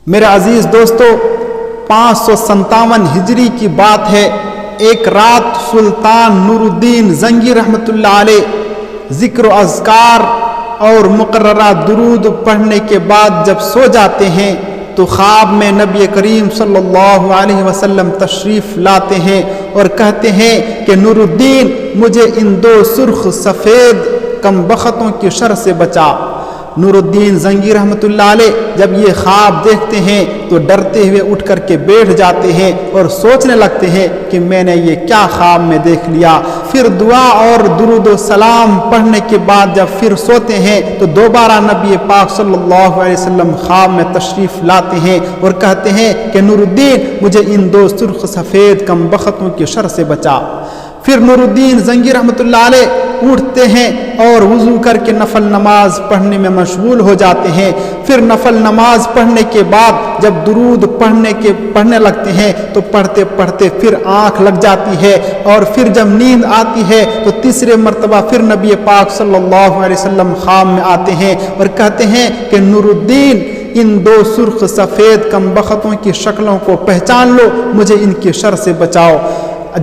میرے عزیز دوستو، 557 ہجری کی بات ہے۔ ایک رات سلطان نور الدین زنگی رحمۃ اللہ علیہ ذکر و اذکار اور مقررہ درود پڑھنے کے بعد جب سو جاتے ہیں تو خواب میں نبی کریم صلی اللہ علیہ وسلم تشریف لاتے ہیں اور کہتے ہیں کہ نور الدین، مجھے ان دو سرخ سفید کم بختوں کی شر سے بچا۔ نور الدین زنگی رحمۃ اللہ علیہ جب یہ خواب دیکھتے ہیں تو ڈرتے ہوئے اٹھ کر کے بیٹھ جاتے ہیں اور سوچنے لگتے ہیں کہ میں نے یہ کیا خواب میں دیکھ لیا۔ پھر دعا اور درود و سلام پڑھنے کے بعد جب پھر سوتے ہیں تو دوبارہ نبی پاک صلی اللہ علیہ وسلم خواب میں تشریف لاتے ہیں اور کہتے ہیں کہ نور الدین، مجھے ان دو سرخ سفید کم بختوں کی شر سے بچا۔ پھر نور الدین زنگی رحمۃ اللہ علیہ اٹھتے ہیں اور وضو کر کے نفل نماز پڑھنے میں مشغول ہو جاتے ہیں۔ پھر نفل نماز پڑھنے کے بعد جب درود پڑھنے لگتے ہیں تو پڑھتے پڑھتے پھر آنکھ لگ جاتی ہے، اور پھر جب نیند آتی ہے تو تیسرے مرتبہ پھر نبی پاک صلی اللہ علیہ وسلم خواب میں آتے ہیں اور کہتے ہیں کہ نور الدین، ان دو سرخ سفید کم بختوں کی شکلوں کو پہچان لو، مجھے ان کی شر سے بچاؤ۔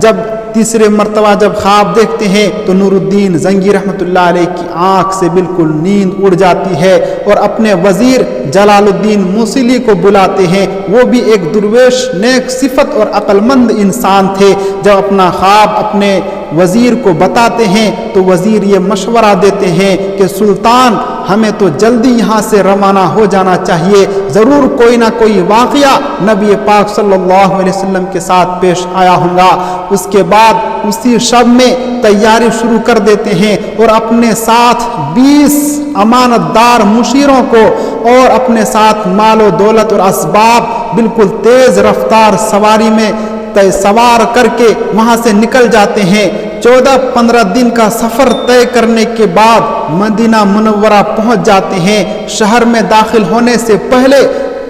جب تیسرے مرتبہ جب خواب دیکھتے ہیں تو نور الدین زنگی رحمۃ اللہ علیہ کی آنکھ سے بالکل نیند اڑ جاتی ہے اور اپنے وزیر جلال الدین موصلی کو بلاتے ہیں۔ وہ بھی ایک درویش، نیک صفت اور عقل مند انسان تھے۔ جب اپنا خواب اپنے وزیر کو بتاتے ہیں تو وزیر یہ مشورہ دیتے ہیں کہ سلطان، ہمیں تو جلدی یہاں سے روانہ ہو جانا چاہیے، ضرور کوئی نہ کوئی واقعہ نبی پاک صلی اللہ علیہ وسلم کے ساتھ پیش آیا ہوگا۔ اس کے بعد اسی شب میں تیاری شروع کر دیتے ہیں اور اپنے ساتھ 20 امانت دار مشیروں کو اور اپنے ساتھ مال و دولت اور اسباب بالکل تیز رفتار سواری میں سوار کر کے وہاں سے نکل جاتے ہیں۔ 14-15 دن کا سفر طے کرنے کے بعد مدینہ منورہ پہنچ جاتے ہیں۔ شہر میں داخل ہونے سے پہلے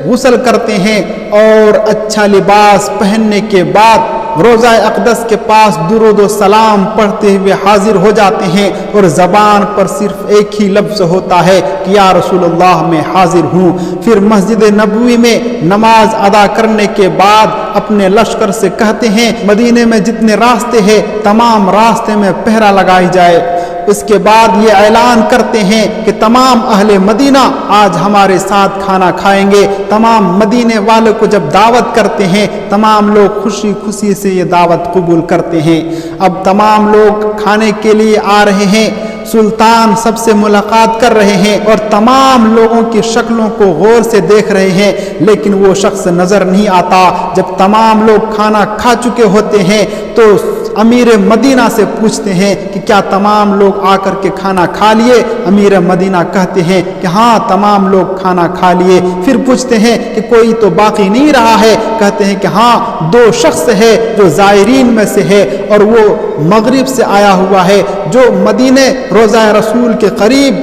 غسل کرتے ہیں اور اچھا لباس پہننے کے بعد روضہ اقدس کے پاس درود و سلام پڑھتے ہوئے حاضر ہو جاتے ہیں، اور زبان پر صرف ایک ہی لفظ ہوتا ہے کہ یا رسول اللہ، میں حاضر ہوں۔ پھر مسجد نبوی میں نماز ادا کرنے کے بعد اپنے لشکر سے کہتے ہیں مدینے میں جتنے راستے ہیں تمام راستے میں پہرا لگائی جائے۔ اس کے بعد یہ اعلان کرتے ہیں کہ تمام اہل مدینہ آج ہمارے ساتھ کھانا کھائیں گے۔ تمام مدینے والوں کو جب دعوت کرتے ہیں تمام لوگ خوشی خوشی سے یہ دعوت قبول کرتے ہیں۔ اب تمام لوگ کھانے کے لیے آ رہے ہیں، سلطان سب سے ملاقات کر رہے ہیں اور تمام لوگوں کی شکلوں کو غور سے دیکھ رہے ہیں، لیکن وہ شخص نظر نہیں آتا۔ جب تمام لوگ کھانا کھا چکے ہوتے ہیں تو امیر مدینہ سے پوچھتے ہیں کہ کیا تمام لوگ آ کر کے کھانا کھا لیے؟ امیر مدینہ کہتے ہیں کہ ہاں، تمام لوگ کھانا کھا لیے۔ پھر پوچھتے ہیں کہ کوئی تو باقی نہیں رہا ہے؟ کہتے ہیں کہ ہاں، 2 شخص ہے جو زائرین میں سے ہے اور وہ مغرب سے آیا ہوا ہے، جو مدینے روضہ رسول کے قریب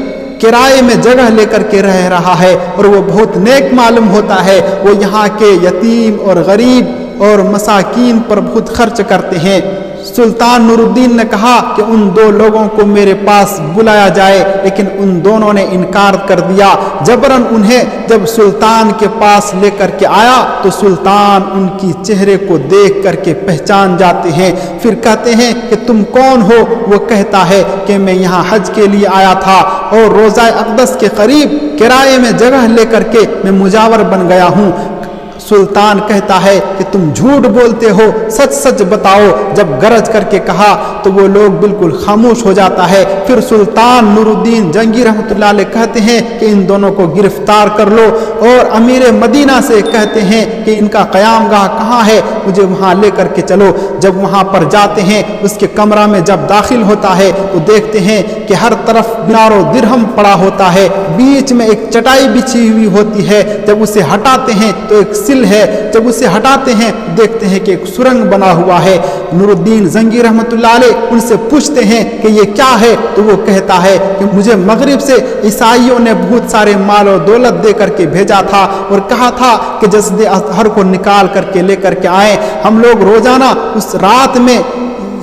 کرائے میں جگہ لے کر کے رہ رہا ہے اور وہ بہت نیک معلوم ہوتا ہے۔ وہ یہاں کے یتیم اور غریب اور مساکین پر بہت خرچ کرتے ہیں۔ سلطان نور الدین نے کہا کہ ان 2 لوگوں کو میرے پاس بلایا جائے، لیکن ان دونوں نے انکار کر دیا۔ جبراً انہیں جب سلطان کے پاس لے کر کے آیا تو سلطان ان کی چہرے کو دیکھ کر کے پہچان جاتے ہیں۔ پھر کہتے ہیں کہ تم کون ہو؟ وہ کہتا ہے کہ میں یہاں حج کے لیے آیا تھا اور روضہ اقدس کے قریب کرائے میں جگہ لے کر کے میں مجاور بن گیا ہوں۔ سلطان کہتا ہے کہ تم جھوٹ بولتے ہو، سچ سچ بتاؤ۔ جب گرج کر کے کہا تو وہ لوگ بالکل خاموش ہو جاتا ہے۔ پھر سلطان نور الدین زنگی رحمۃ اللہ علیہ کہتے ہیں کہ ان دونوں کو گرفتار کر لو، اور امیر مدینہ سے کہتے ہیں کہ ان کا قیام گاہ کہاں ہے، مجھے وہاں لے کر کے چلو۔ جب وہاں پر جاتے ہیں، اس کے کمرہ میں جب داخل ہوتا ہے تو دیکھتے ہیں کہ ہر طرف دینار و درہم پڑا ہوتا ہے، بیچ میں ایک چٹائی بچھی ہوئی ہوتی ہے۔ جب اسے ہٹاتے ہیں تو ایک سل ہے، جب اسے ہٹاتے ہیں دیکھتے ہیں کہ ایک سرنگ بنا ہوا ہے۔ نور الدین زنگی رحمۃ اللہ علیہ ان سے پوچھتے ہیں کہ یہ کیا ہے، تو وہ کہتا ہے کہ مجھے مغرب سے عیسائیوں نے بہت سارے مال و دولت دے کر کے بھیجا تھا اور کہا تھا کہ جسد اطہر کو نکال کر کے لے کر کے آئیں۔ ہم لوگ روزانہ اس رات میں